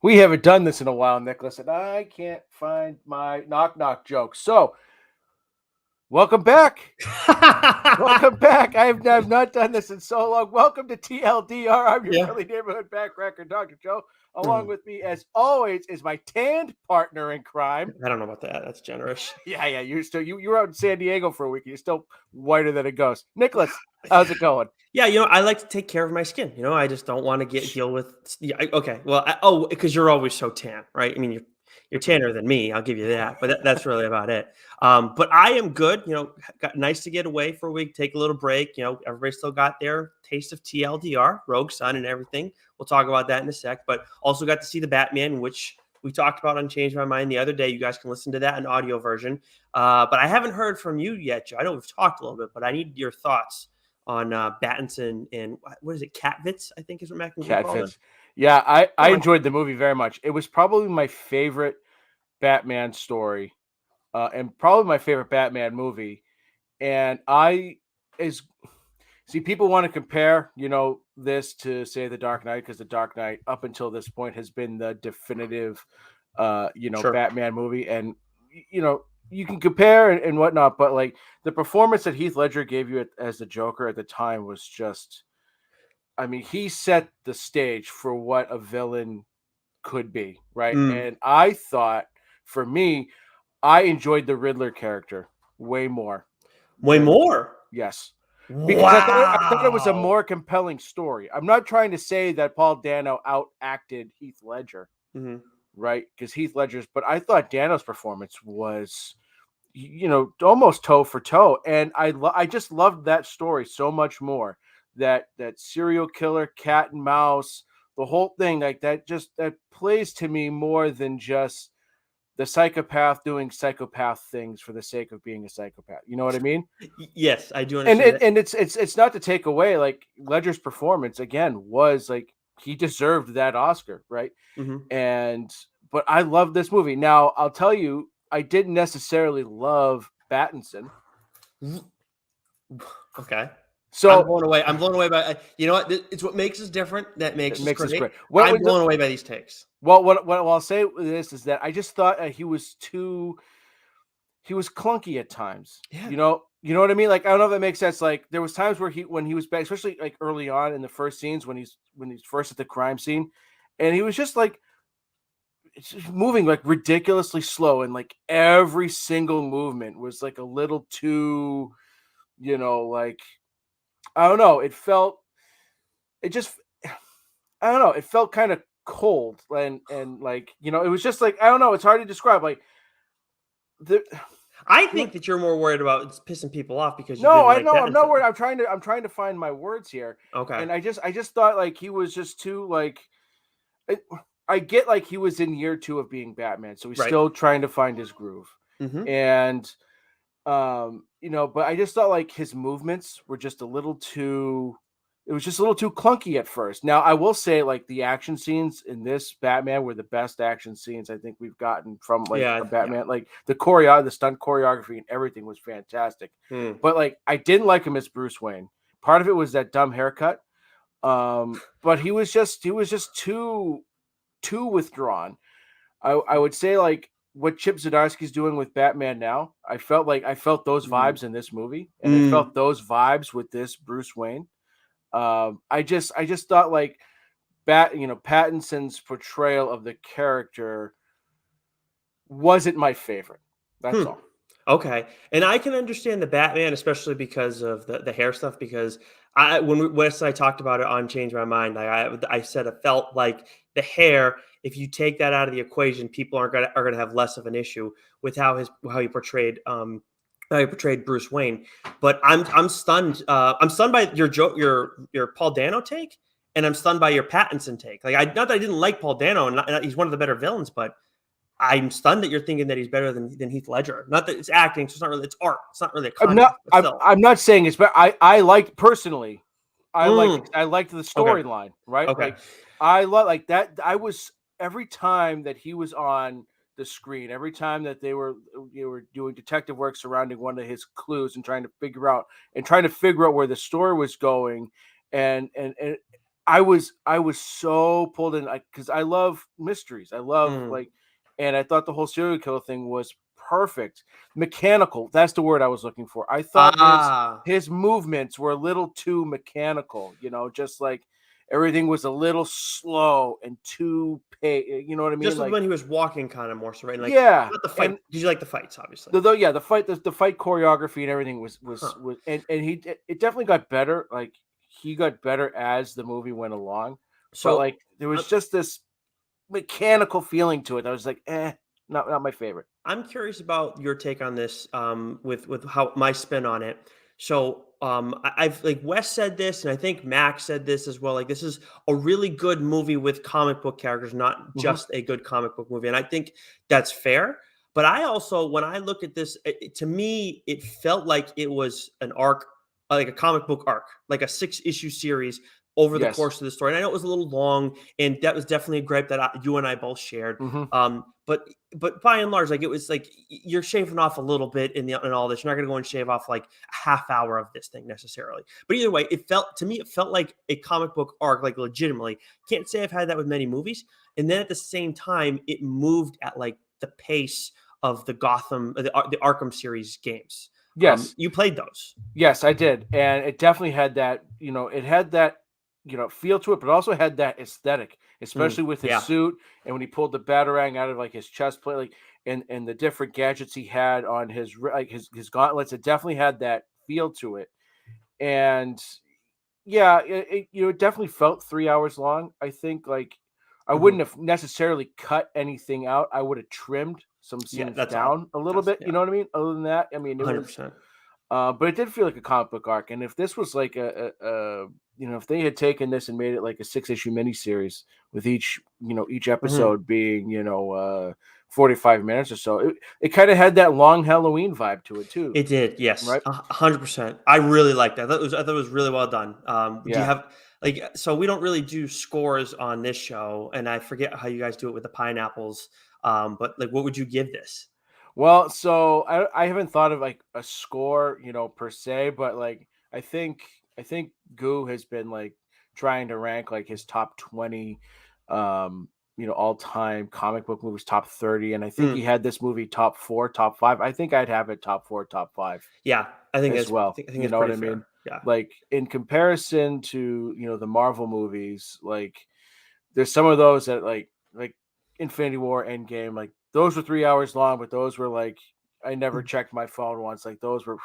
We haven't done this in a while, Nicholas, and I can't find my knock knock joke. So, welcome back. Welcome back. I've not done this in so long. Welcome to TLDR. I'm your friendly neighborhood backcracker, Dr. Joe. Along with me, as always, is my tanned partner in crime. I don't know about that. That's generous. Yeah. You were out in San Diego for a week. You're still whiter than a ghost. Nicholas, how's it going? Yeah, I like to take care of my skin. I just don't want to deal with. Yeah, okay, well, because you're always so tan, right? I mean, you're tanner than me. I'll give you that. But that's really about it. But I am good. Nice to get away for a week, take a little break. Everybody still got their taste of TLDR, Rogue Sun, and everything. We'll talk about that in a sec. But also got to see the Batman, which we talked about on Change My Mind the other day. You guys can listen to that in audio version. But I haven't heard from you yet, Joe. I know we've talked a little bit, but I need your thoughts on Battinson and what is it? Catvitz, I think is what Mac called it. Yeah, I enjoyed the movie very much. It was probably my favorite Batman story, and probably my favorite Batman movie. And people want to compare, this to say The Dark Knight, because The Dark Knight up until this point has been the definitive, Sure. Batman movie, and you can compare and whatnot, but like the performance that Heath Ledger gave you as the Joker at the time was just, I mean, he set the stage for what a villain could be, right? And I thought, for me, I enjoyed the Riddler character way more. Way more? Yes. Because I thought it was a more compelling story. I'm not trying to say that Paul Dano outacted Heath Ledger, right? Because Heath Ledger's, but I thought Dano's performance was, almost toe for toe, and I just loved that story so much more. That serial killer, cat and mouse, the whole thing, like that plays to me more than just the psychopath doing psychopath things for the sake of being a psychopath. You know what I mean? Yes, I do understand. And it's not to take away, like, Ledger's performance again was like he deserved that Oscar, right? But I love this movie. Now I'll tell you, I didn't necessarily love Battinson. Okay. So I'm blown away by, you know what? It's what makes us different. That makes us great. I'm blown away by these takes. Well, what I'll say with this is that I just thought he was clunky at times. Yeah. You know what I mean? Like, I don't know if that makes sense. Like, there was times where when he was back, especially like early on in the first scenes when he's first at the crime scene, and he was just like moving like ridiculously slow, and like every single movement was like a little too, like, I don't know. It felt kind of cold, and like, it was just like, I don't know. It's hard to describe. Like, I think that you're more worried about pissing people off because I'm not worried. I'm trying to find my words here. Okay. And I just thought like he was just too, like, I get like he was in year 2 of being Batman, so he's still trying to find his groove. And but I just thought like his movements were just a little too. It was just a little too clunky at first. Now, I will say, like, the action scenes in this Batman were the best action scenes I think we've gotten from from Batman. Yeah. Like the stunt choreography and everything was fantastic. But like, I didn't like him as Bruce Wayne. Part of it was that dumb haircut. But he was just too withdrawn. I would say, like, what Chip Zdarsky's doing with Batman now, I felt those vibes in this movie, and I felt those vibes with this Bruce Wayne. I just thought like Pattinson's portrayal of the character wasn't my favorite. That's all. Okay. And I can understand the Batman, especially because of the hair stuff, because when Wes and I talked about it on Change My Mind, I said it felt like the hair, if you take that out of the equation, people are gonna have less of an issue with how he portrayed Bruce Wayne. But I'm stunned. I'm stunned by your Paul Dano take, and I'm stunned by your Pattinson take. Like, not that I didn't like Paul Dano, and he's one of the better villains, but I'm stunned that you're thinking that he's better than Heath Ledger. Not that it's acting, so it's not really, it's art. It's not really a concept. I'm not saying it's, but I liked personally. I liked the storyline, right? Okay. Like, I love like that. I was, every time that he was on the screen, every time that they were doing detective work surrounding one of his clues and trying to figure out where the story was going, and I was so pulled in because I love mysteries. I love and I thought the whole serial killer thing was perfect. Mechanical. That's the word I was looking for. I thought his movements were a little too mechanical. Just like everything was a little slow and too you know what I mean? Just like when he was walking, kind of more so, right? Like, yeah. not the fight. Did you like the fights? Obviously, the fight choreography and everything was and it definitely got better. Like he got better as the movie went along. So but like there was just this mechanical feeling to it. I was like, not my favorite. I'm curious about your take on this, with how my spin on it. So I've like Wes said this, and I think Max said this as well. Like this is a really good movie with comic book characters, not just a good comic book movie, and I think that's fair. But I also, when I look at this, to me, it felt like it was an arc, like a comic book arc, like a 6-issue series over the course of the story. And I know it was a little long, and that was definitely a gripe that you and I both shared. But by and large, like it was like you're shaving off a little bit in all this. You're not going to go and shave off like a half hour of this thing necessarily. But either way, it felt like a comic book arc, like legitimately. Can't say I've had that with many movies. And then at the same time, it moved at like the pace of the Arkham series games. Yes. You played those. Yes, I did. And it definitely had that, it had that, feel to it, but also had that aesthetic, especially with his suit and when he pulled the batarang out of like his chest plate, like and the different gadgets he had on his his gauntlets. It definitely had that feel to it. And yeah, it definitely felt 3 hours long. I think like I wouldn't have necessarily cut anything out. I would have trimmed some scenes down a little bit. You know what I mean? Other than that, I mean, it 100%. was, but it did feel like a comic book arc. And if this was like if they had taken this and made it like a 6-issue miniseries with each episode being, 45 minutes or so, it kind of had that long Halloween vibe to it too. It did, yes, right, 100%. I really liked that. I thought it was really well done. Do you have so we don't really do scores on this show, and I forget how you guys do it with the pineapples. But like, what would you give this? Well, so I haven't thought of like a score, per se, but like I think Goo has been like trying to rank like his top 20 all-time comic book movies, top 30, and I think he had this movie top 4, top 5. I think I'd have it top 4, top 5. Yeah, I think as well. I think you know what I mean? Yeah. Like in comparison to, the Marvel movies, like there's some of those that like Infinity War, Endgame, like those were 3 hours long, but those were like I never checked my phone once. Like those were,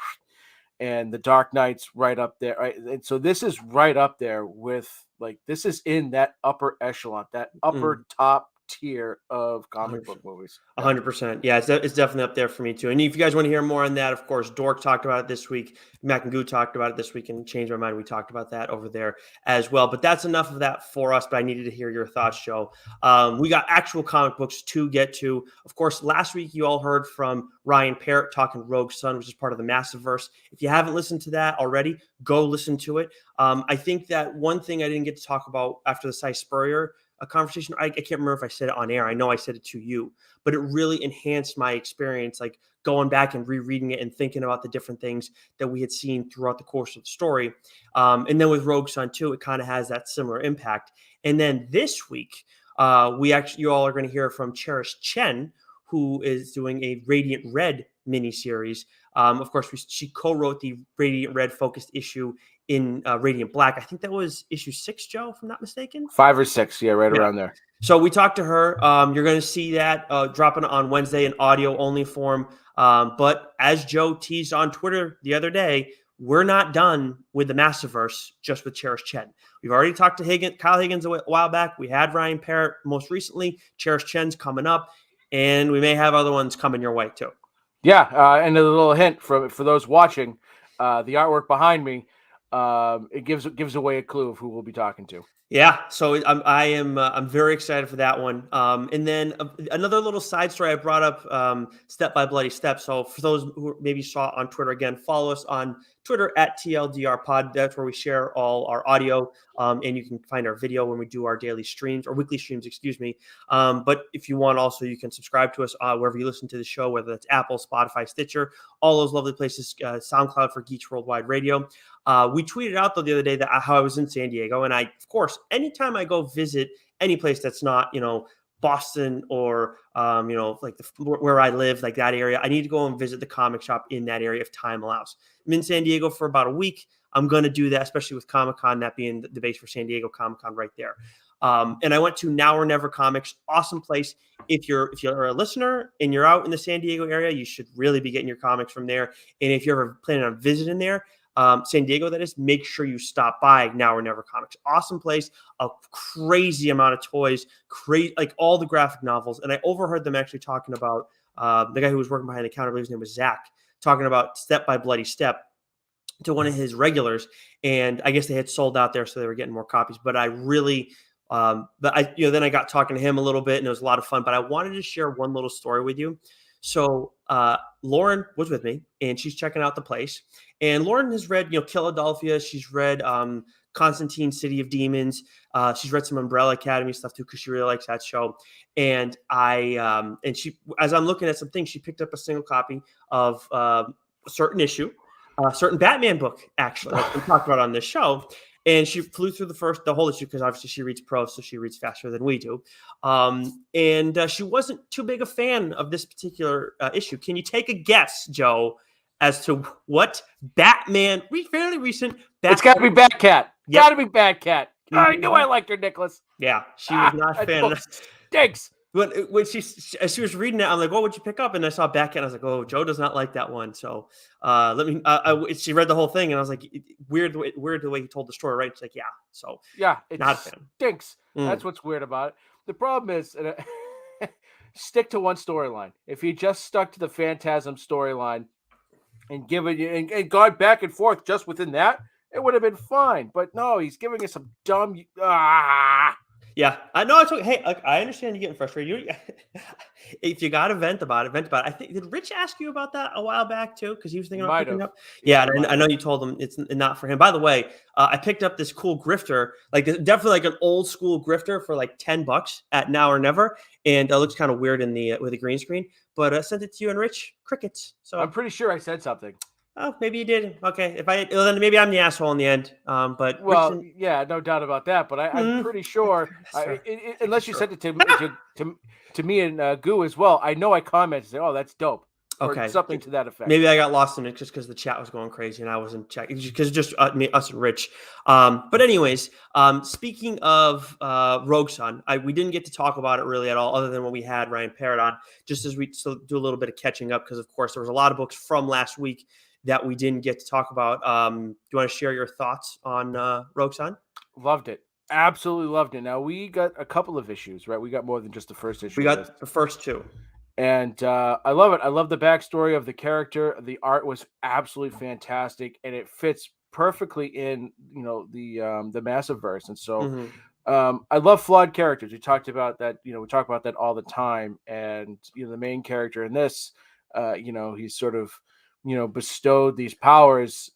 and the Dark Knight's right up there. Right? And so this is right up there with like this is in that upper echelon, that upper top tier of comic book movies. 100%. Yeah, it's definitely up there for me too. And if you guys want to hear more on that, of course, Dork talked about it this week. Mac and Goo talked about it this week, and changed my mind. We talked about that over there as well. But that's enough of that for us. But I needed to hear your thoughts, Joe. We got actual comic books to get to. Of course, last week you all heard from Ryan Parrott talking Rogue Sun, which is part of the Massiverse. If you haven't listened to that already, go listen to it. I think that one thing I didn't get to talk about after the Cy Spurrier a conversation, I can't remember if I said it on air. I know I said it to you, but it really enhanced my experience, like going back and rereading it and thinking about the different things that we had seen throughout the course of the story. And then with Rogue Sun too, it kind of has that similar impact. And then this week, you all are going to hear from Cherish Chen, who is doing a Radiant Red miniseries. Of course, she co-wrote the Radiant Red focused issue in Radiant Black. I think that was issue 6, Joe, if I'm not mistaken. 5 or 6, yeah, right around there. So we talked to her. You're going to see that dropping on Wednesday in audio only form. But as Joe teased on Twitter the other day, we're not done with the Massiverse just with Cherish Chen. We've already talked to Kyle Higgins a while back. We had Ryan Parrott most recently. Cherish Chen's coming up, and we may have other ones coming your way too. Yeah, and a little hint for those watching, the artwork behind me, it gives away a clue of who we'll be talking to. Yeah, so I'm very excited for that one. And then another little side story I brought up, Step by Bloody Step. So for those who maybe saw on Twitter, again, follow us on Twitter at TLDR Pod. That's where we share all our audio, and you can find our video when we do our daily streams or weekly streams, excuse me. But if you want, also you can subscribe to us wherever you listen to the show, whether that's Apple, Spotify, Stitcher, all those lovely places. SoundCloud for Geeks Worldwide Radio. We tweeted out though the other day that how I was in San Diego, and of course, anytime I go visit any place that's not, Boston or, like where I live, like that area, I need to go and visit the comic shop in that area if time allows. I'm in San Diego for about a week. I'm going to do that, especially with Comic-Con, that being the base for San Diego Comic-Con right there. And I went to Now or Never Comics. Awesome place. If you're a listener and you're out in the San Diego area, you should really be getting your comics from there. And if you're ever planning on visiting there, San Diego, that is, make sure you stop by Now or Never Comics. Awesome place, a crazy amount of toys, like all the graphic novels. And I overheard them actually talking about the guy who was working behind the counter, I believe his name was Zach, talking about Step by Bloody Step to one of his regulars. And I guess they had sold out there, so they were getting more copies. But I really, then I got talking to him a little bit, and it was a lot of fun. But I wanted to share one little story with you. So Lauren was with me, and she's checking out the place. And Lauren has read, Philadelphia. She's read Constantine, City of Demons. She's read some Umbrella Academy stuff too, because she really likes that show. And she, as I'm looking at some things, she picked up a single copy of a certain issue, a certain Batman book, actually, like we talked about on this show. And she flew through the whole issue because obviously she reads prose, so she reads faster than we do. And she wasn't too big a fan of this particular issue. Can you take a guess, Joe, as to what Batman, fairly recent Batman? It's got to be Batcat. Yep. Got to be Batcat. Mm-hmm. I knew I liked her, Nicholas. Yeah, she was not a fan. Stinks. When she was reading it, I'm like, "What would you pick up?" And I saw Batcat, and I was like, "Oh, Joe does not like that one." So she read the whole thing, and I was like, "Weird the way he told the story, right?" She's like, "Yeah." So yeah, it not a fan. Stinks. That's what's weird about it. The problem is, stick to one storyline. If he just stuck to the Phantasm storyline and and gone back and forth just within that, it would have been fine. But no, he's giving us some dumb. Yeah, I know. It's okay. Hey, I understand you getting frustrated. If you got to vent about it. I think, did Rich ask you about that a while back too? Because he was thinking about picking up. Yeah, and I know you told him it's not for him. By the way, I picked up this cool grifter, definitely like an old school grifter for like $10 at Now or Never, and it looks kind of weird with the green screen. But I sent it to you and Rich. Crickets. So I'm pretty sure I said something. Oh, maybe you did. Okay, then maybe I'm the asshole in the end. But yeah, no doubt about that. But I'm pretty sure, unless you sent it to me and Goo as well. I know I commented, say, "Oh, that's dope." Okay, or something to that effect. Maybe I got lost in it just because the chat was going crazy and I wasn't checking because just us and Rich. But anyways, speaking of Rogue Sun, we didn't get to talk about it really at all, other than when we had Ryan Parrott on. Just as we still do a little bit of catching up, because of course there was a lot of books from last week that we didn't get to talk about. Do you want to share your thoughts on Rogue Sun? Loved it. Absolutely loved it. Now, we got a couple of issues, right? We got more than just the first issue. We got the first two. And I love it. I love the backstory of the character. The art was absolutely fantastic, and it fits perfectly in, the Massiveverse. And so I love flawed characters. We talked about that, we talk about that all the time. And, the main character in this, he's sort of, bestowed these powers,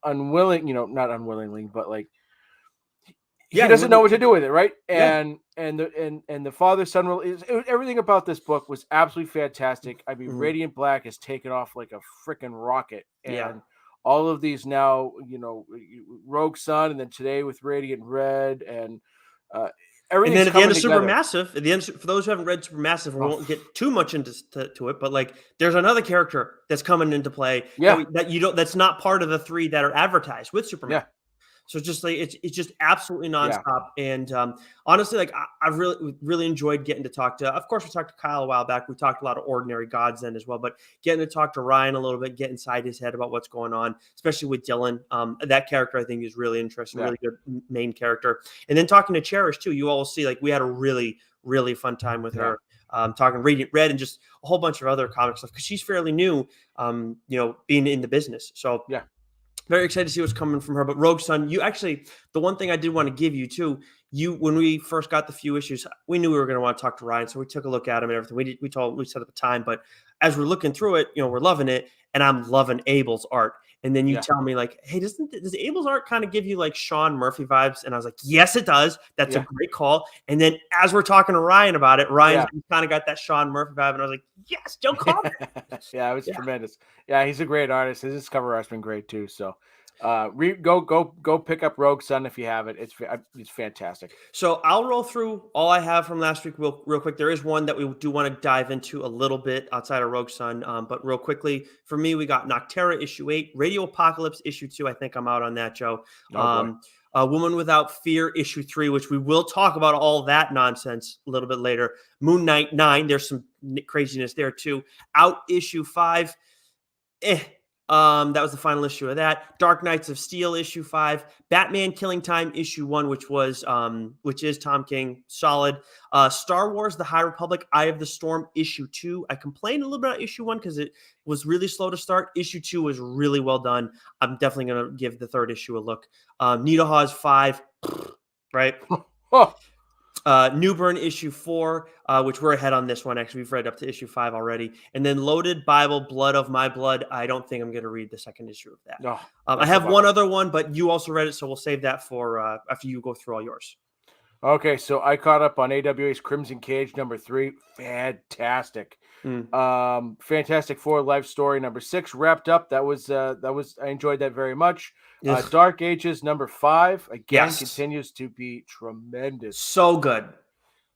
unwilling, not unwillingly, but like he doesn't know what to do with it, right? And the father-son everything about this book was absolutely fantastic. I mean, Radiant Black has taken off like a freaking rocket, and all of these now, Rogue Sun, and then today with Radiant Red, and everything. And then at the end of Supermassive, at the end, for those who haven't read Supermassive, we won't get too much into it, but like there's another character that's coming into play that's not part of the three that are advertised with Supermassive. Yeah. So it's just like it's just absolutely nonstop. Yeah. And honestly, like I really enjoyed getting to talk to. Of course, we talked to Kyle a while back. We talked a lot of Ordinary Gods then as well, but getting to talk to Ryan a little bit, get inside his head about what's going on, especially with Dylan. That character I think is really interesting, really good main character. And then talking to Cherish too. You all see like we had a really fun time with her. Talking Radiant Red and just a whole bunch of other comic stuff because she's fairly new. Being in the business. So yeah. Very excited to see what's coming from her. But Rogue Sun, the one thing I did want to give you too, when we first got the few issues, we knew we were going to want to talk to Ryan. So we took a look at him and everything. We set up a time, but as we're looking through it, we're loving it. and I'm loving Abel's art. And then you Yeah. tell me like, hey, does Abel's art kind of give you like Sean Murphy vibes? And I was like, yes, it does. That's a great call. And then as we're talking to Ryan about it, Ryan's kind of got that Sean Murphy vibe. And I was like, yes, Joe called it. Yeah, it was tremendous. Yeah, he's a great artist. His cover art's been great too. So go pick up Rogue Sun if you have it. It's fantastic. So I'll roll through all I have from last week real quick. There is one that we do want to dive into a little bit outside of Rogue Sun, but real quickly for me, we got Noctera issue 8, Radio Apocalypse issue 2. I think I'm out on that, Joe. A Woman Without Fear issue 3, which we will talk about all that nonsense a little bit later. Moon Knight 9, there's some craziness there too. Out issue 5. That was the final issue of that. Dark Knights of Steel issue 5, Batman Killing Time issue 1, which is Tom King, solid. Star Wars: The High Republic, Eye of the Storm issue 2. I complained a little bit about issue 1 because it was really slow to start. Issue 2 was really well done. I'm definitely going to give the third issue a look. Nita Hawes 5, right? Newburn issue 4, which we're ahead on this one. Actually, we've read up to issue 5 already. And then Loaded Bible, Blood of My Blood. I don't think I'm going to read the second issue of that. No, I have one other one, but you also read it, so we'll save that for after you go through all yours. Okay, so I caught up on AWA's Crimson Cage number 3. Fantastic. Fantastic Four Life Story number 6 wrapped up. That was I enjoyed that very much. Dark Ages number 5 again continues to be tremendous. So good.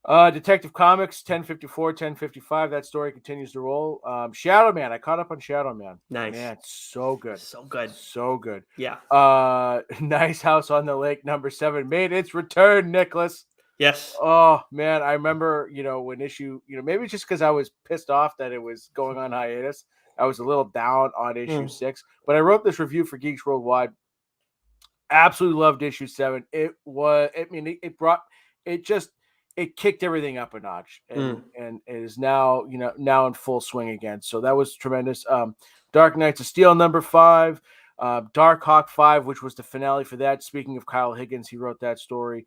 Detective Comics 1054, 1055. That story continues to roll. Shadow Man. I caught up on Shadow Man. Nice. Man, so good. So good. So good. Yeah. Nice House on the Lake number 7 made its return, Nicholas. Yes. Oh man, I remember, when issue, maybe just because I was pissed off that it was going on hiatus. I was a little down on issue 6, but I wrote this review for Geeks Worldwide. Absolutely loved issue 7. It kicked everything up a notch, and it is now in full swing again. So that was tremendous. Dark Knights of Steel number 5, Dark Hawk 5, which was the finale for that. Speaking of Kyle Higgins, he wrote that story.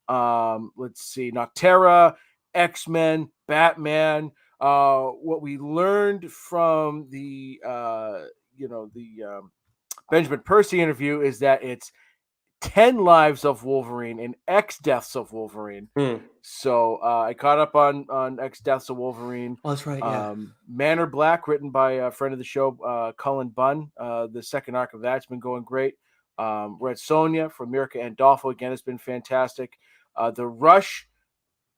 Let's see, Noctera, X-Men, Batman. What we learned from the Benjamin Percy interview is that it's 10 lives of Wolverine and X deaths of Wolverine. So I caught up on X deaths of Wolverine. Oh, that's right. Yeah. Manor Black, written by a friend of the show, Cullen Bunn. The second arc of that's been going great. Red Sonja from Mirka Andolfo again has been fantastic. The Rush,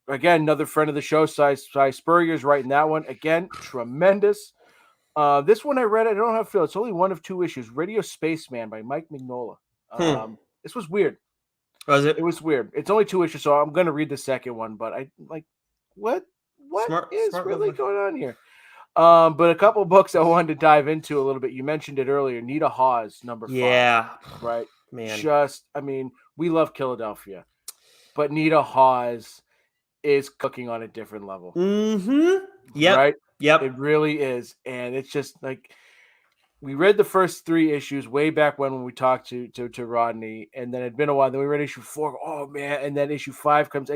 again, another friend of the show, Cy Spurrier's writing that one. Again, tremendous. This one I read, I don't know how I feel. It's only one of 2 issues. Radio Spaceman by Mike Mignola. This was weird. Was it? It was weird. It's only 2 issues, so I'm going to read the second one, but I like, what is really going on here? But a couple books I wanted to dive into a little bit. You mentioned it earlier. Nita Hawes, number 5. Yeah. Right? Man. We love Philadelphia, but Nita Hawes is cooking on a different level. Yep. Right? Yep. It really is. And it's just like, we read the first 3 issues way back when we talked to Rodney, and then it'd been a while. Then we read issue 4. Oh man. And then issue 5 comes.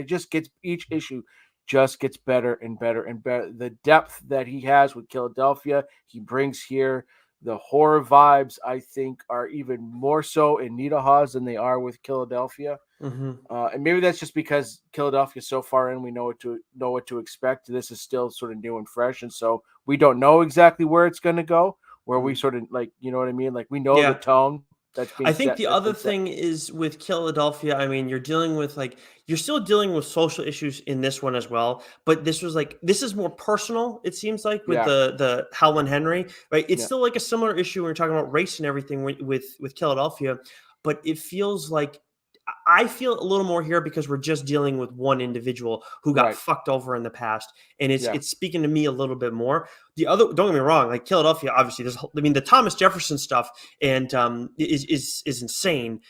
Each issue just gets better and better and better. The depth that he has with Philadelphia, he brings here. The horror vibes, I think, are even more so in Nita Hawes than they are with Philadelphia. And maybe that's just because Philadelphia is so far in, we know what to expect. This is still sort of new and fresh, and so we don't know exactly where it's going to go. Where we sort of like, you know what I mean? Like we know the tone. I think the other thing is with Philadelphia, you're dealing with you're still dealing with social issues in this one as well. But this is more personal, it seems like, with the Howlin' Henry, right? It's still like a similar issue when you're talking about race and everything with Philadelphia, but it feels like I feel a little more here because we're just dealing with one individual who got fucked over in the past, and it's speaking to me a little bit more. The other, don't get me wrong, like Philadelphia, obviously, the Thomas Jefferson stuff and is insane.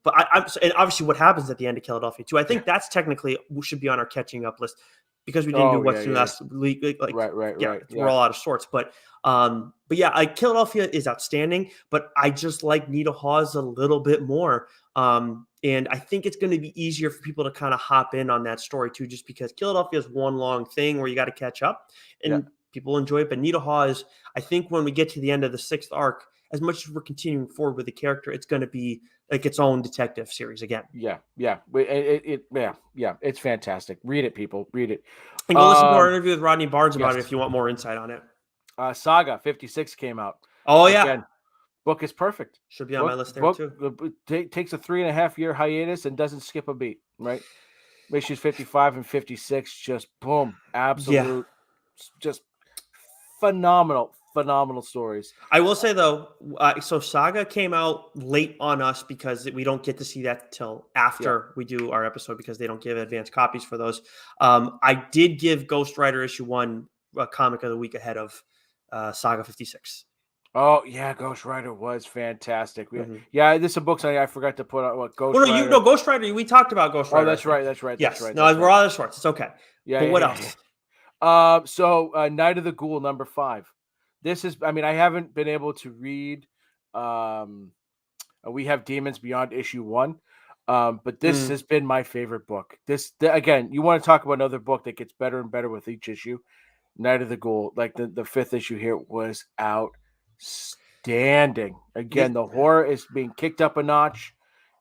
But and obviously what happens at the end of Philadelphia too. I think that's technically should be on our catching up list because we didn't do what's in last week. We're all out of sorts, but Philadelphia is outstanding, but I just like Nita Hawes a little bit more. And I think it's going to be easier for people to kind of hop in on that story too, just because Philadelphia is one long thing where you got to catch up. And people enjoy it. But Nita Hawes, I think when we get to the end of the 6th arc, as much as we're continuing forward with the character, it's going to be like its own detective series again. Yeah. It's fantastic. Read it, people. Read it. And go listen to our interview with Rodney Barnes about it if you want more insight on it. Saga 56 came out. Oh, yeah. Again, book is perfect. Should be on my list there, too. Takes a 3.5-year hiatus and doesn't skip a beat, right? Issues 55 and 56, just boom. Absolute, just phenomenal stories. I will say, though, so Saga came out late on us because we don't get to see that till after we do our episode because they don't give advance copies for those. I did give Ghost Rider issue 1 a comic of the week ahead of Saga 56. Oh, yeah, Ghost Rider was fantastic. Yeah, this is a book I forgot to put out. Ghost Rider. Ghost Rider, we talked about Ghost Rider. Oh, that's right. Yes. That's right. No, we're all out of sorts. It's okay. Yeah. But what else? So Night of the Ghoul number 5. This is, I haven't been able to read We Have Demons Beyond issue 1. But this has been my favorite book. Again, you want to talk about another book that gets better and better with each issue. Night of the Ghoul, like the 5th issue here, was outstanding. Again, the horror is being kicked up a notch.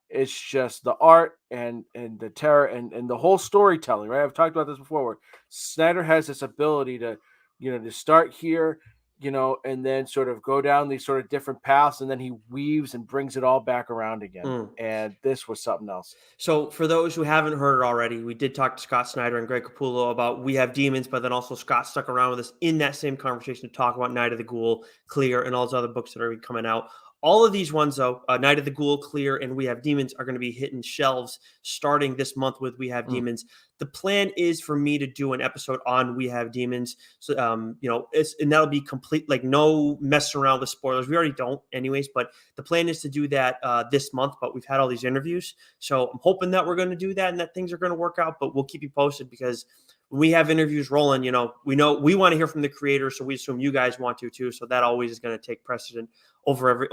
It's just the art and the terror and the whole storytelling, right? I've talked about this before, where Snyder has this ability to, to start here, and then sort of go down these sort of different paths, and then he weaves and brings it all back around again. And this was something else. So for those who haven't heard it already, we did talk to Scott Snyder and Greg Capullo about We Have Demons, but then also Scott stuck around with us in that same conversation to talk about Night of the Ghoul, Clear, and all those other books that are coming out. All of these ones, though, Night of the Ghoul, Clear, and We Have Demons are going to be hitting shelves starting this month with We Have Demons. The plan is for me to do an episode on We Have Demons. So, and that'll be complete, like no messing around with spoilers. We already don't anyways, but the plan is to do that this month, but we've had all these interviews. So I'm hoping that we're going to do that and that things are going to work out, but we'll keep you posted because when we have interviews rolling, we we want to hear from the creators, so we assume you guys want to too. So that always is going to take precedent over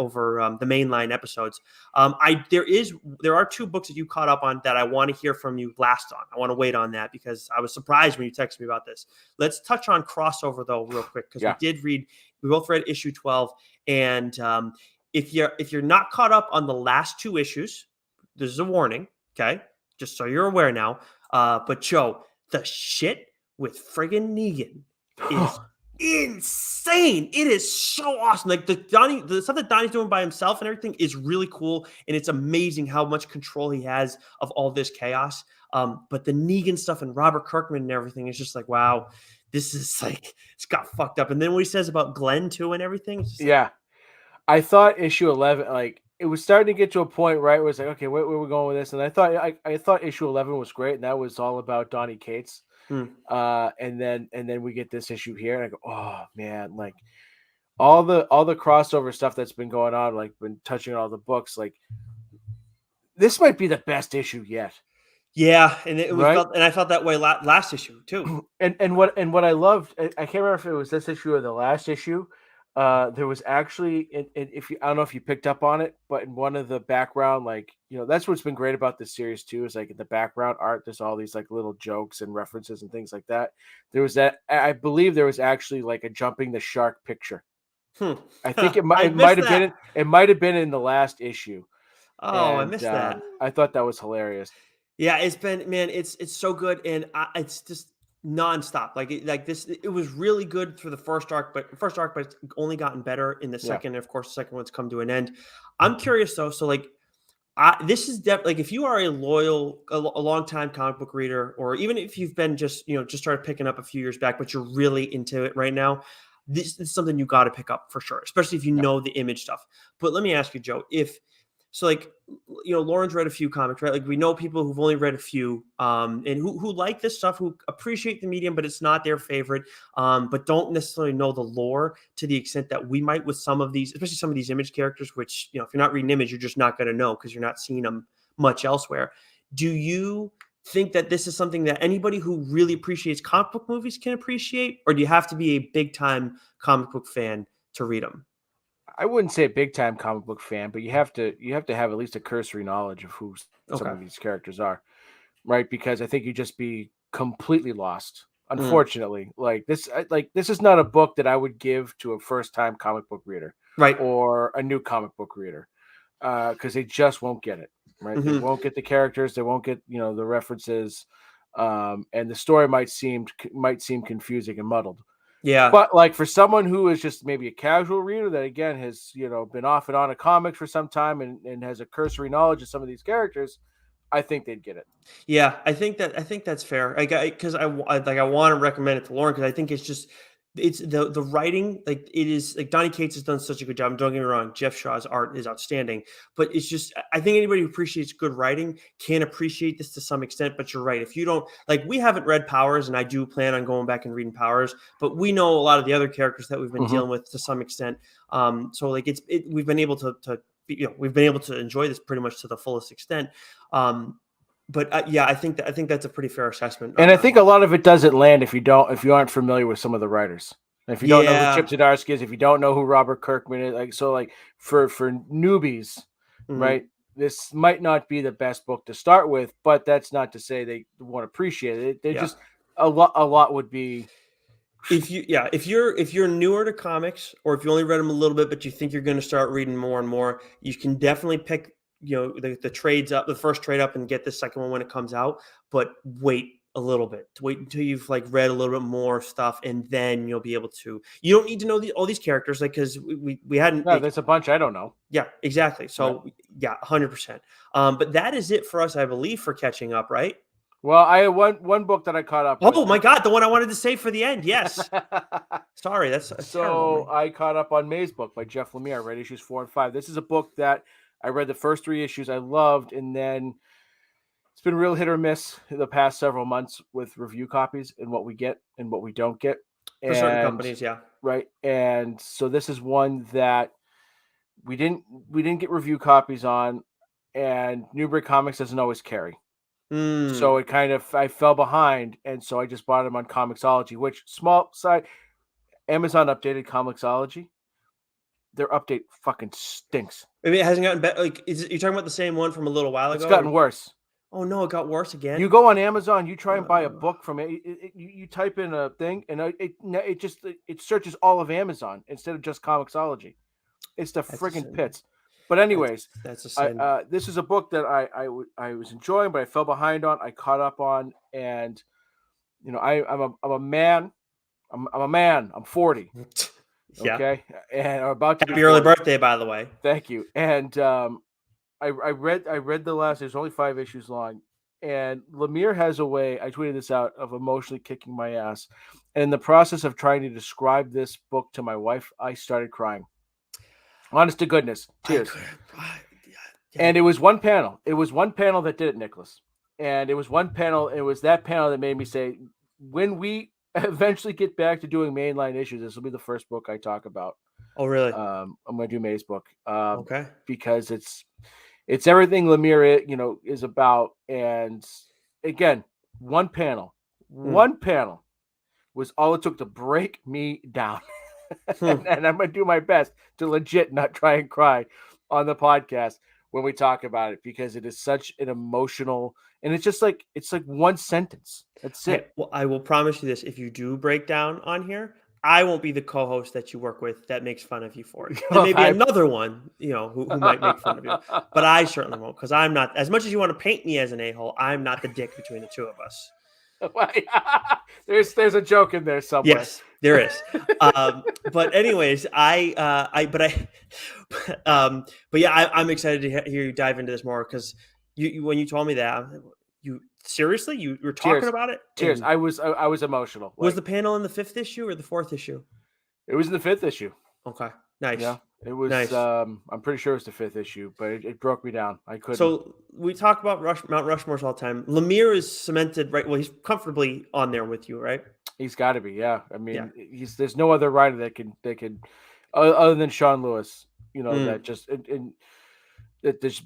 the mainline episodes. There are 2 books that you caught up on that I want to hear from you last on. I want to wait on that because I was surprised when you texted me about this. Let's touch on crossover though real quick because we both read issue 12, and if you're not caught up on the last 2 issues, this is a warning, okay? Just so you're aware now. But Joe, the shit with friggin' Negan is insane. It is so awesome. Like the stuff that Donnie's doing by himself and everything is really cool, and it's amazing how much control he has of all this chaos. But the Negan stuff and Robert Kirkman and everything is just like, wow, this is like, it's got fucked up. And then what he says about Glenn too and everything. I thought issue 11, like it was starting to get to a point, right, where it's like, okay, where are we going with this? And I thought issue 11 was great, and that was all about Donny Cates. And then we get this issue here, and I go, oh man, like all the crossover stuff that's been going on, like been touching all the books, like this might be the best issue yet. Yeah, and it was, right? And I felt that way last issue too. And what I loved, I can't remember if it was this issue or the last issue. There was actually, I don't know if you picked up on it, but in one of the background, like, that's what's been great about this series too, is like in the background art, there's all these like little jokes and references and things like that. There was I believe there was actually like a jumping the shark picture. I think it might have been in the last issue. Oh, I missed that. I thought that was hilarious. Yeah, it's been, man, it's so good, and it's just nonstop. It was really good for the first arc, but it's only gotten better in the second. And of course, the second one's come to an end. I'm curious though. So this is definitely, like, if you are a long time comic book reader, or even if you've been just started picking up a few years back, but you're really into it right now, this is something you got to pick up for sure, especially if you know the Image stuff. But let me ask you, Joe, Lauren's read a few comics, right? Like, we know people who've only read a few, and who like this stuff, who appreciate the medium, but it's not their favorite, but don't necessarily know the lore to the extent that we might with some of these, especially some of these Image characters, which, if you're not reading Image, you're just not going to know because you're not seeing them much elsewhere. Do you think that this is something that anybody who really appreciates comic book movies can appreciate, or do you have to be a big time comic book fan to read them? I wouldn't say a big time comic book fan, but you have to have at least a cursory knowledge of who some of these characters are, right? Because I think you'd just be completely lost. Unfortunately, like this is not a book that I would give to a first-time comic book reader, right, or a new comic book reader, because they just won't get it. Right, they won't get the characters, they won't get the references, and the story might seem confusing and muddled. Yeah. But like for someone who is just maybe a casual reader that again has been off and on a comics for some time and has a cursory knowledge of some of these characters, I think they'd get it. Yeah, I think that's fair. Because I want to recommend it to Lauren because I think it's the writing, like it is like Donny Cates has done such a good job. Don't get me wrong, Jeff Shaw's art is outstanding, but it's just I think anybody who appreciates good writing can appreciate this to some extent. But you're right, if you don't like, we haven't read Powers, and I do plan on going back and reading Powers, but we know a lot of the other characters that we've been dealing with to some extent. So like we've been able to we've been able to enjoy this pretty much to the fullest extent. But yeah, I think that's a pretty fair assessment. And I think a lot of it doesn't land if you aren't familiar with some of the writers. If you don't know who Chip Zdarsky is, if you don't know who Robert Kirkman is, like for newbies, right? This might not be the best book to start with, but that's not to say they won't appreciate it. They just a lot would be. If you're newer to comics, or if you only read them a little bit, but you think you're going to start reading more and more, you can definitely pick the trades up, the first trade up, and get the second one when it comes out. But wait a little bit. Wait until you've like read a little bit more stuff, and then you'll be able to. You don't need to know all these characters, like because we hadn't. No, there's a bunch I don't know. Yeah, exactly. So yeah, 100%. But that is it for us, I believe, for catching up, right? Well, I have one book that I caught up with. Oh my God, the one I wanted to save for the end. Yes. Sorry, that's so I caught up on May's book by Jeff Lemire. I read issues 4 and 5. This is a book that I read the first 3 issues I loved, and then it's been real hit or miss in the past several months with review copies and what we get and what we don't get. For certain companies, yeah. Right. And so this is one that we didn't get review copies on, and Newbury Comics doesn't always carry. So it I fell behind, and so I just bought them on Comixology, which small side, Amazon updated Comixology. Their update fucking stinks. Maybe it hasn't gotten better. Like, you're talking about the same one from a little while ago? It's gotten worse. Oh no, it got worse again. You go on Amazon, you try and buy a book from it. You type in a thing, and it searches all of Amazon instead of just Comixology. It's the friggin' pits. But anyways, that's the same. This is a book that I was enjoying, but I fell behind on. I caught up on, and I'm a man. I'm a man. I'm 40. Okay, and I'm about to happy early birthday, by the way. Thank you. And I read the last. There's only 5 issues long, and Lemire has a way. I tweeted this out of emotionally kicking my ass. And in the process of trying to describe this book to my wife, I started crying. Honest to goodness, tears. And it was one panel. It was one panel that did it, Nicholas. And it was one panel. It was that panel that made me say, when we eventually get back to doing mainline issues, this will be the first book I talk about. Oh, really? I'm going to do May's book. Okay. Because it's everything Lemire, is about. And again, one panel was all it took to break me down. And I'm going to do my best to legit not try and cry on the podcast when we talk about it, because it is such an emotional, and it's just like, it's like one sentence. That's it. Well, I will promise you this. If you do break down on here, I won't be the co-host that you work with that makes fun of you for it. And maybe another one, who might make fun of you, but I certainly won't, because I'm not, as much as you want to paint me as an a-hole, I'm not the dick between the two of us. There's a joke in there somewhere. Yes, there is. But anyways, I'm excited to hear you dive into this more, because you when you told me that, you seriously you were talking about it. Cheers. I was emotional. Was the panel in the 5th issue or the 4th issue? It was in the 5th issue. Okay, nice. Yeah. It was nice. I'm pretty sure it was the 5th issue, but it broke me down. I couldn't. So we talk about Mount Rushmores all the time. Lemire is cemented, right? Well, he's comfortably on there with you, right? He's got to be, yeah. I mean, there's no other writer that can other than Sean Lewis, that just it just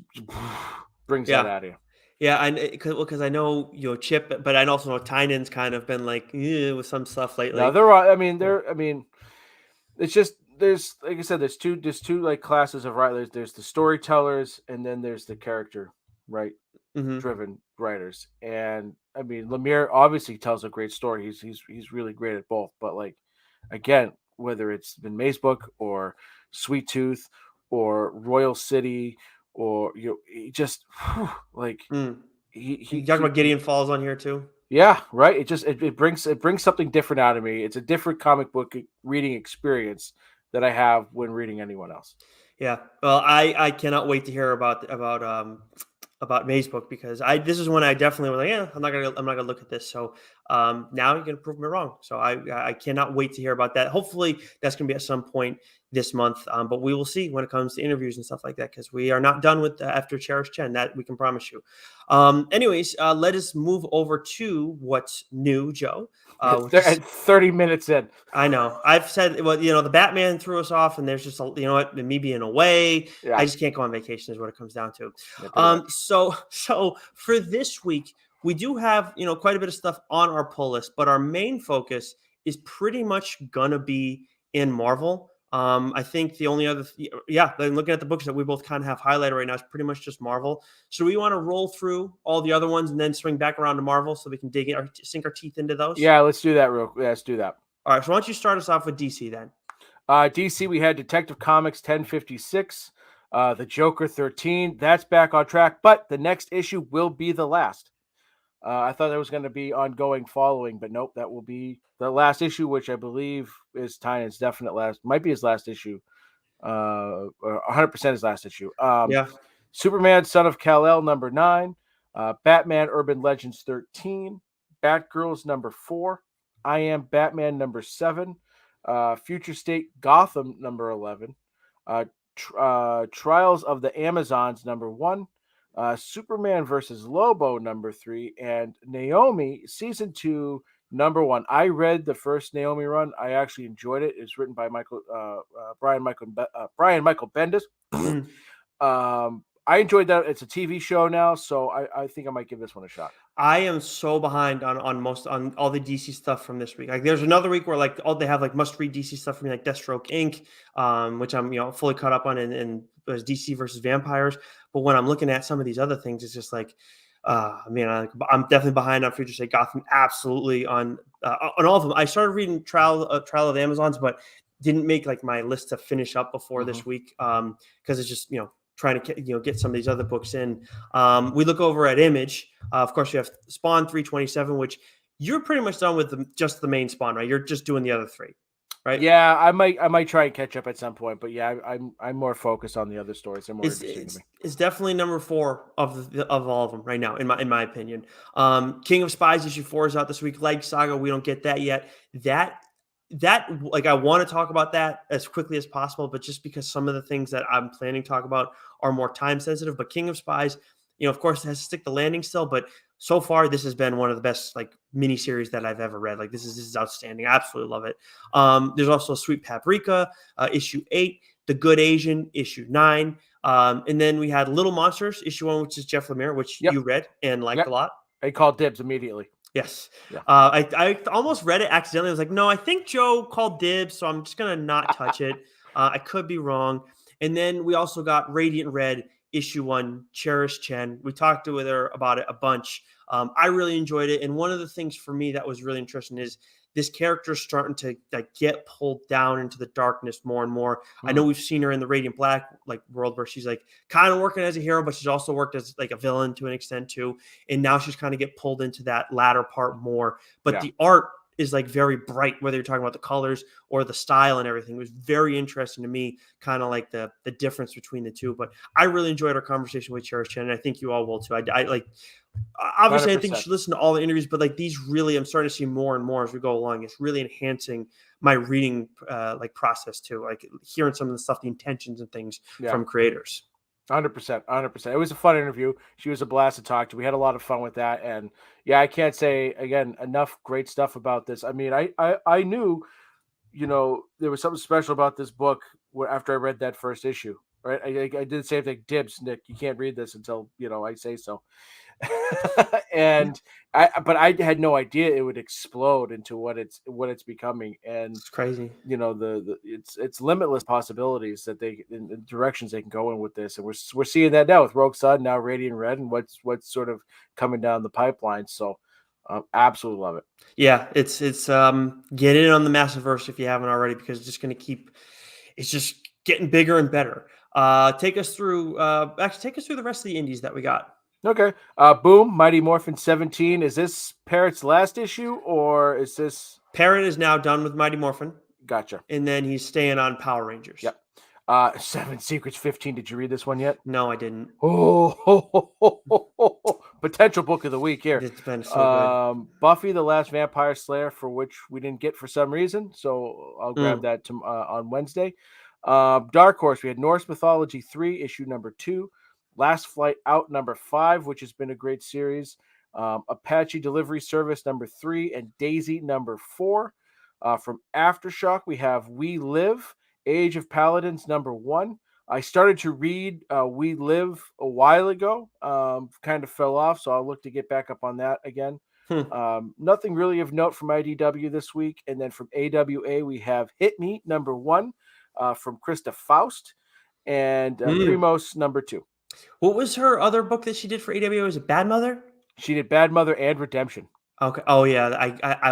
brings that out of you. Yeah, because I know Chip, but I also know Tynan's kind of been like with some stuff lately. No, they're all. I mean, it's just. There's, like I said, there's two like classes of writers. There's the storytellers, and then there's the character right? Mm-hmm. Driven writers. And I mean, Lemire obviously tells a great story. He's really great at both. But like, again, whether it's been Maze Book or Sweet Tooth or Royal City or he just like You talk about he Gideon Falls on here too. yeah, right. It brings something different out of me. It's a different comic book reading experience that I have when reading anyone else. Yeah. Well, I cannot wait to hear about Maze Book, because this is one I definitely was like, yeah, I'm not gonna look at this. So now you're gonna prove me wrong. So I cannot wait to hear about that. Hopefully that's gonna be at some point this month. But we will see when it comes to interviews and stuff like that, because we are not done with after Cherish Chen. That we can promise you. Anyways, let us move over to what's new, Joe. Which is, 30 minutes in. I know. I've said, well, the Batman threw us off, and there's just, me being away. Yeah. I just can't go on vacation, is what it comes down to. Yeah, So for this week, we do have, quite a bit of stuff on our pull list, but our main focus is pretty much gonna be in Marvel. I think the only other, looking at the books that we both kind of have highlighted right now, is pretty much just Marvel. So we want to roll through all the other ones and then swing back around to Marvel so we can sink our teeth into those. Yeah, let's do that let's do that. All right, so why don't you start us off with DC then? DC, we had Detective Comics 1056, The Joker 13. That's back on track, but the next issue will be the last. I thought there was going to be ongoing following, but nope, that will be the last issue, which I believe is Tynan's definite last, might be his last issue. 100% his last issue. Yeah. Superman, Son of Kal-El, number 9. Batman, Urban Legends 13. Batgirls, number 4. I Am Batman, number 7. Future State Gotham, number 11. Trials of the Amazons, number 1. Superman versus Lobo, number 3. And Naomi, season 2, number 1. I read the first Naomi run. I actually enjoyed it. It's written by Brian Michael Bendis. I enjoyed that. It's a TV show now, so I think I might give this one a shot. I am so behind on all the DC stuff from this week. Like, there's another week where they have like must read DC stuff from me, like Deathstroke Inc., which I'm fully caught up on, and was DC versus Vampires. But when I'm looking at some of these other things, it's just like, I'm definitely behind on Future State Gotham. Absolutely on all of them. I started reading Trial of the Amazons, but didn't make like my list to finish up before this week because it's just trying to get some of these other books in. We look over at Image. Of course, you have Spawn 327, which you're pretty much done with just the main Spawn, right? You're just doing the other 3, right? Yeah, I might try and catch up at some point, but yeah, I'm more focused on the other stories. They're more interesting to me. It's definitely number 4 of all of them right now, in my opinion. King of Spies issue 4 is out this week. Like Saga, we don't get that yet. That like, I want to talk about that as quickly as possible, but just because some of the things that I'm planning to talk about are more time sensitive. But King of Spies, of course, it has to stick the landing still, but so far this has been one of the best like miniseries that I've ever read. Like, this is outstanding. I absolutely love it. There's also Sweet Paprika, issue 8, The Good Asian, issue 9. And then we had Little Monsters, issue 1, which is Jeff Lemire, which you read and liked a lot. I called dibs immediately. Yes. Yeah. I almost read it accidentally. I was like, no, I think Joe called dibs, so I'm just going to not touch it. I could be wrong. And then we also got Radiant Red, issue 1, Cherish Chen. We talked with her about it a bunch. I really enjoyed it. And one of the things for me that was really interesting is this character is starting to like get pulled down into the darkness more and more. I know we've seen her in the Radiant Black like world where she's like kind of working as a hero, but she's also worked as like a villain to an extent too. And now she's kind of get pulled into that latter part more. But the art is like very bright, whether you're talking about the colors or the style and everything. It was very interesting to me, kind of like the difference between the two. But I really enjoyed our conversation with Cherish Chen, and I think you all will too. I like, obviously 100%. I think you should listen to all the interviews, but like these really, I'm starting to see more and more as we go along. It's really enhancing my reading like process too, like hearing some of the stuff, the intentions and things from creators. 100%. It was a fun interview. She was a blast to talk to. We had a lot of fun with that. And yeah, I can't say again enough great stuff about this. I mean, I knew, there was something special about this book after I read that first issue, right? I did the same thing. Dibs, Nick, you can't read this until, I say so. And I had no idea it would explode into what it's becoming. And It's crazy. It's limitless possibilities that the directions they can go in with this, and we're seeing that now with Rogue Sun, now Radiant Red, and what's sort of coming down the pipeline. So absolutely love it. Yeah, it's get in on the Massiverse if you haven't already, because it's just going to it's just getting bigger and better. Take us through the rest of the indies that we got. Okay. Boom, Mighty Morphin 17. Is this Parrot's last issue, or is this Parrot is now done with Mighty Morphin? Gotcha. And then he's staying on Power Rangers. Yep. 7 Secrets 15. Did you read this one yet? No, I didn't. Potential book of the week here. It's been so good. Buffy the Last Vampire Slayer, for which we didn't get for some reason, so I'll grab that on Wednesday. Dark Horse, we had Norse Mythology 3, issue number 2. Last Flight Out number 5, which has been a great series. Apache Delivery Service number 3, and Daisy number 4. From Aftershock, we have We Live, Age of Paladins number 1. I started to read We Live a while ago, kind of fell off, so I'll look to get back up on that again. Nothing really of note from IDW this week. And then from AWA, we have Hit Me number 1 from Krista Faust, and Primos number 2. What was her other book that she did for AWA? Was it Bad Mother? She did Bad Mother and Redemption. Okay. Oh yeah, I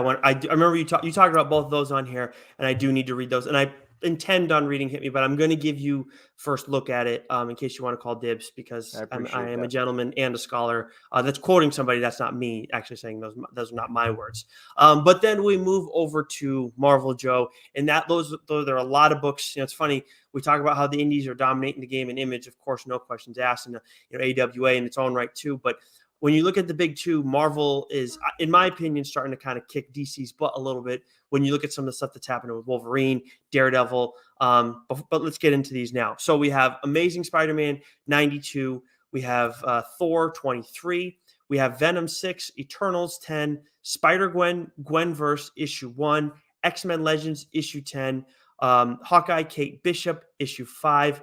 remember you talked about both of those on here, and I do need to read those. And I intend on reading Hit Me, but I'm going to give you first look at it in case you want to call dibs, because I am a gentleman and a scholar. That's quoting somebody. That's not me actually saying those are not my words. But then we move over to Marvel, Joe, and there are a lot of books. It's funny, we talk about how the indies are dominating the game in Image, of course, no questions asked, and AWA in its own right too. But when you look at the big two, Marvel is, in my opinion, starting to kind of kick DC's butt a little bit when you look at some of the stuff that's happening with Wolverine, Daredevil. But let's get into these now. So we have Amazing Spider-Man 92. We have Thor 23. We have Venom 6, Eternals 10, Spider-Gwen, Gwenverse issue 1, X-Men Legends issue 10, Hawkeye Kate Bishop issue 5.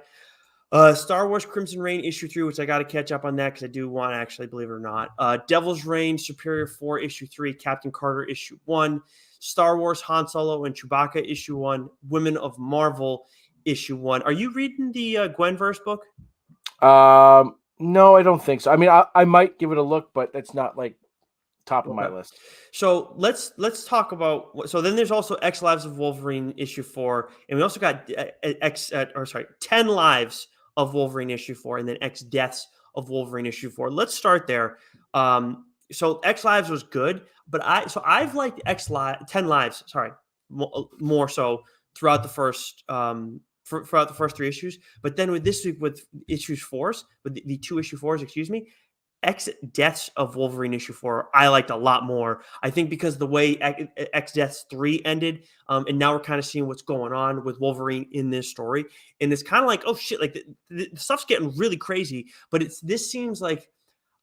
Star Wars Crimson Reign issue 3, which I got to catch up on that because I do want to actually, believe it or not. Devil's Reign Superior 4 issue 3, Captain Carter issue 1, Star Wars Han Solo and Chewbacca issue 1, Women of Marvel issue 1. Are you reading the Gwenverse book? No, I don't think so. I mean, I might give it a look, but it's not like top of my list. So let's talk about. So then there's also X Lives of Wolverine issue 4, and we also got 10 Lives of Wolverine issue 4, and then X Deaths of Wolverine issue 4. Let's start there. So X Lives was good, but I've liked 10 Lives. Sorry, more so throughout the first throughout the first 3 issues. But then with this week with issues 4s, with the 2 issue 4s, excuse me. X Deaths of Wolverine issue 4, I liked a lot more. I think because the way X Deaths 3 ended, and now we're kind of seeing what's going on with Wolverine in this story, and it's kind of like, oh shit, like the stuff's getting really crazy. But this seems like,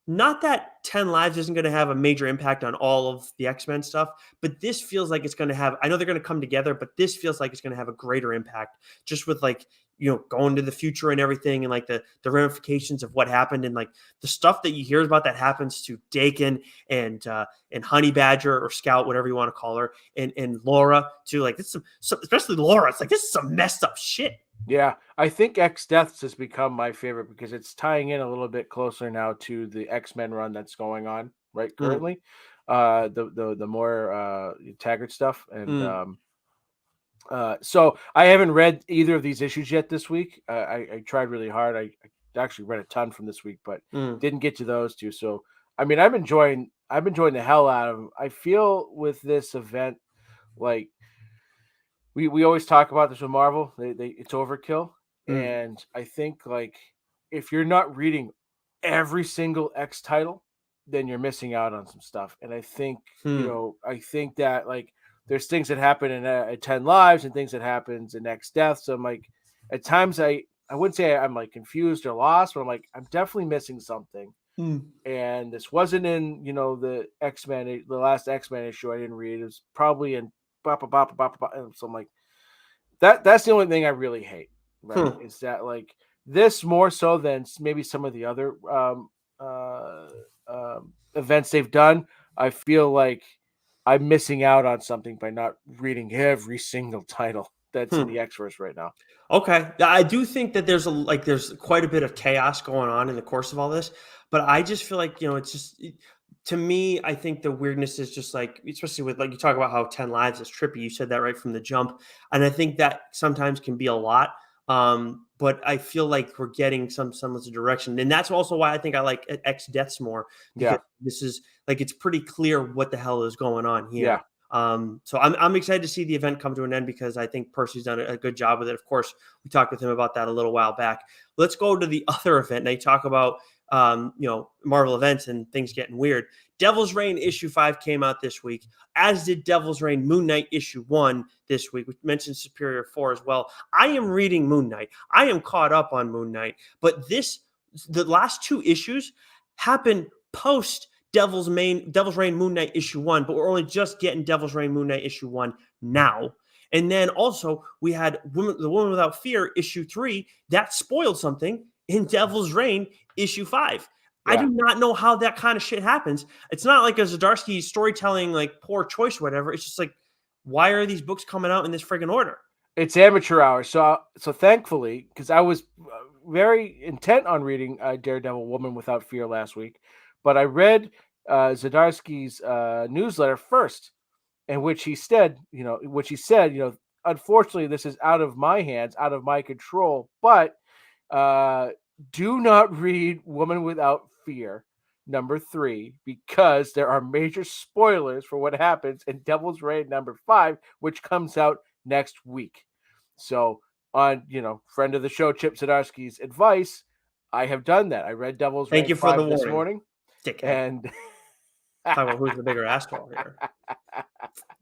not that 10 Lives isn't going to have a major impact on all of the X-Men stuff, but this feels like it's going to have. I know they're going to come together, but this feels like it's going to have a greater impact, just with like, going to the future and everything, and like the ramifications of what happened, and like the stuff that you hear about that happens to Dakin and Honey Badger, or Scout, whatever you want to call her, and Laura too. Like this, especially Laura. It's like, this is some messed up shit. Yeah, I think X Deaths has become my favorite because it's tying in a little bit closer now to the X-Men run that's going on right currently. The more Taggart stuff, and so I haven't read either of these issues yet this week. I tried really hard. I actually read a ton from this week, but didn't get to those two. So I mean, I'm enjoying the hell out of them. I feel with this event, like we always talk about this with Marvel, it's overkill, and I think like if you're not reading every single X title, then you're missing out on some stuff. And I think I think that like there's things that happen in 10 Lives and things that happens in X Death. So I'm like, at times I wouldn't say I'm like confused or lost, but I'm like, I'm definitely missing something. And this wasn't in, the X-Men, the last X-Men issue I didn't read. It was probably in so I'm like, that's the only thing I really hate, right? Is that like this more so than maybe some of the other events they've done, I feel like I'm missing out on something by not reading every single title that's in the X-Verse right now. Okay. I do think that there's quite a bit of chaos going on in the course of all this, but I just feel like, it's just to me, I think the weirdness is just like, especially with like you talk about how 10 lives is trippy. You said that right from the jump. And I think that sometimes can be a lot. But I feel like we're getting some semblance of direction. And that's also why I think I like X Deaths more, because this is like it's pretty clear what the hell is going on here. Yeah. So I'm excited to see the event come to an end because I think Percy's done a good job with it. Of course, we talked with him about that a little while back. Let's go to the other event. They talk about Marvel events and things getting weird. Devil's Reign issue 5 came out this week, as did Devil's Reign Moon Knight issue 1 this week. We mentioned Superior 4 as well. I am reading Moon Knight. I am caught up on Moon Knight, but the last 2 issues happen post Devil's Reign Moon Knight issue 1, but we're only just getting Devil's Reign Moon Knight issue 1 now. And then also we had The Woman Without Fear issue 3 that spoiled something in Devil's Reign issue 5. Yeah. I do not know how that kind of shit happens. It's not like a Zdarsky storytelling, like poor choice or whatever. It's just like, why are these books coming out in this friggin' order? It's amateur hour. So thankfully, because I was very intent on reading Daredevil Woman Without Fear last week, but I read Zdarsky's newsletter first, in which he said, unfortunately, this is out of my hands, out of my control, but do not read Woman Without Fear number 3 because there are major spoilers for what happens in Devil's Reign number 5, which comes out next week. So on, friend of the show, Chip Zdarsky's advice, I have done that. I read Devil's Reign 5 this morning. And talk about who's the bigger asshole here.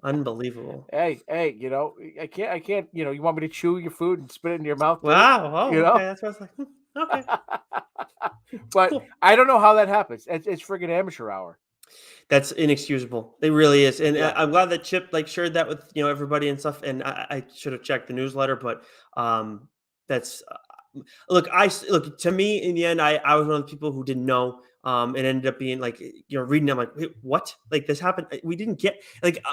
Unbelievable. Hey, I can't, you want me to chew your food and spit it in your mouth? Wow. Oh, okay. That's what I was like. Okay. But cool. I don't know how that happens. It's friggin' amateur hour. That's inexcusable. It really is. And I'm glad that Chip shared that with, everybody and stuff. And I should have checked the newsletter, but that's look, to me in the end, I was one of the people who didn't know. It ended up being like, reading. I'm like, wait, what? Like this happened. We didn't get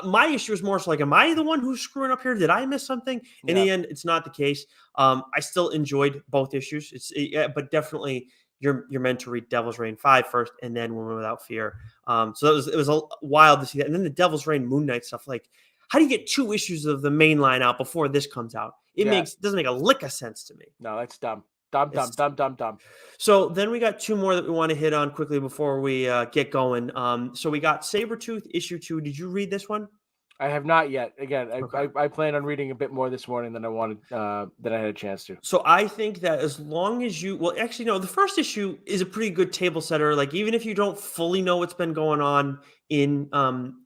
my issue is more so like, am I the one who's screwing up here? Did I miss something? In the end, it's not the case. I still enjoyed both issues. But definitely you're meant to read Devil's Reign 5 first and then Woman Without Fear. So it was wild to see that. And then the Devil's Reign Moon Knight stuff, like, how do you get 2 issues of the main line out before this comes out? It doesn't make a lick of sense to me. No, that's dumb. Dumb. So then we got 2 more that we want to hit on quickly before we get going. So we got Sabretooth issue 2. Did you read this one? I have not yet. Again, I plan on reading a bit more this morning than I wanted, than I had a chance to. So I think that as long as the first issue is a pretty good table setter. Like, even if you don't fully know what's been going on in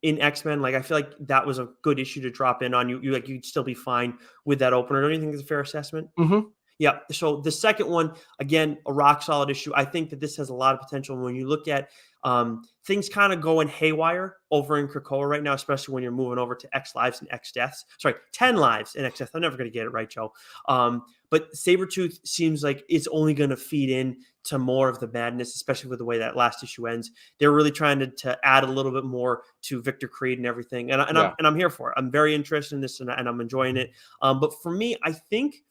X-Men, like, I feel like that was a good issue to drop in on. You'd still be fine with that opener. Don't you think it's a fair assessment? Mm-hmm. Yeah. So the second one, again, a rock solid issue. I think that this has a lot of potential. When you look at things kind of going haywire over in Krakoa right now, especially when you're moving over to X Lives and X Deaths. Sorry, 10 Lives and X Deaths. I'm never going to get it right, Joe. But Sabretooth seems like it's only going to feed in to more of the madness, especially with the way that last issue ends. They're really trying to add a little bit more to Victor Creed and everything. And I'm here for it. I'm very interested in this and I'm enjoying it. But for me, I think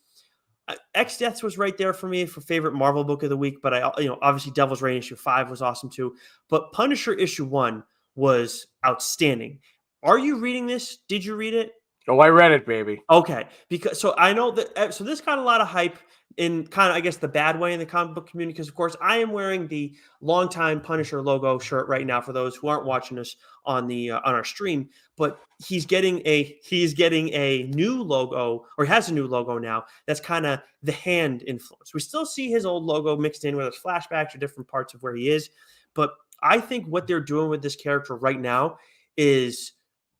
X Deaths was right there for me for favorite Marvel book of the week, but obviously Devil's Reign issue 5 was awesome too. But Punisher issue 1 was outstanding. Are you reading this? Did you read it? Oh, I read it, baby. Okay, because I know that. So this got a lot of hype in kind of, I guess, the bad way in the comic book community. Because of course, I am wearing the longtime Punisher logo shirt right now. For those who aren't watching us on our stream, but he's getting a new logo, or he has a new logo now. That's kind of the Hand influence. We still see his old logo mixed in, whether it's flashbacks or different parts of where he is. But I think what they're doing with this character right now is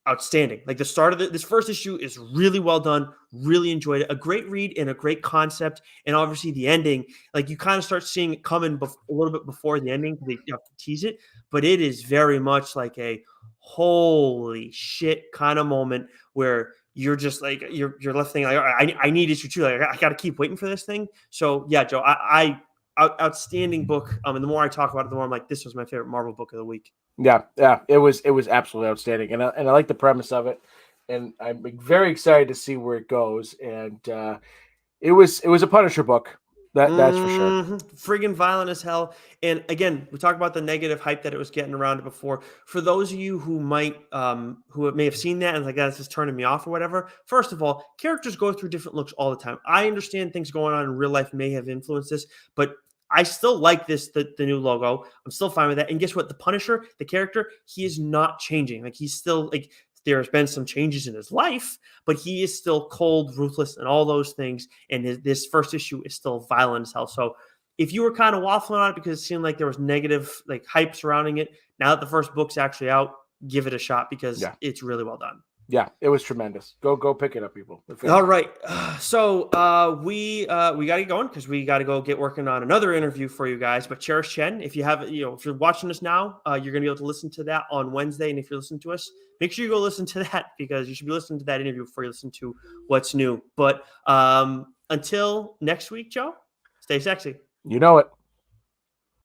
outstanding. Like, the start of this first issue is really well done. Really enjoyed it. A great read and a great concept. And obviously the ending, like, you kind of start seeing it coming a little bit before the ending. They have to tease it, but it is very much like a holy shit kind of moment where you're just like, you're left thinking like, I need issue 2. Like, I got to keep waiting for this thing. So yeah, Joe, I outstanding book. And the more I talk about it, the more I'm like, this was my favorite Marvel book of the week. Yeah, it was absolutely outstanding, and I like the premise of it, and I'm very excited to see where it goes. And it was a Punisher book, that's for sure. Friggin' violent as hell. And again, we talked about the negative hype that it was getting around before. For those of you who might who may have seen that and like that's just turning me off or whatever. First of all, characters go through different looks all the time. I understand things going on in real life may have influenced this, but I still like the new logo. I'm still fine with that. And guess what? The Punisher, the character, he is not changing. Like he's still like there's been some changes in his life, but he is still cold, ruthless, and all those things. And this first issue is still violent as hell. So if you were kind of waffling on it because it seemed like there was negative like hype surrounding it, now that the first book's actually out, give it a shot because it's really well done. Yeah, it was tremendous. Go pick it up, people. All right. So we got to get going because we got to go get working on another interview for you guys. But Cherish Chen, if you're watching us now, you're going to be able to listen to that on Wednesday. And if you're listening to us, make sure you go listen to that because you should be listening to that interview before you listen to what's new. But until next week, Joe, stay sexy. You know it.